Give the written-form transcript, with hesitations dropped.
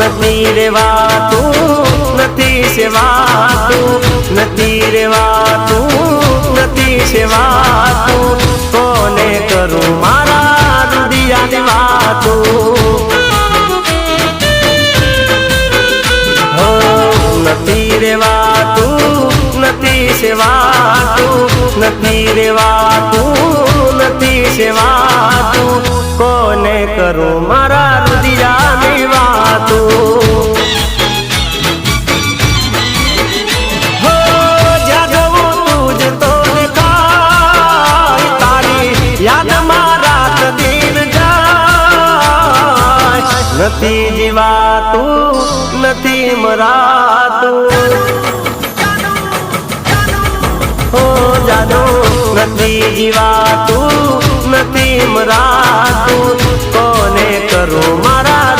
નથી રેવાતું, નથી સેવાતું, નથી રેવાતું, નથી સેવાતું, કોને કરું મારા રુદિયાની વાતું? નથી રેવાતું, નથી સેવાતું, નથી રેવાતું, નથી સેવાતું, કોને કરું મારા રુદિયાની વાતું? હો જ્યાં જવું તું જ તો દેખાય, તારી યાદમાં રાત દિન જાય, નથી જીવાતું, નથી મરાતું, હો જાનો નથી જીવાતું, નથી મરાતું, કોને કરું મારા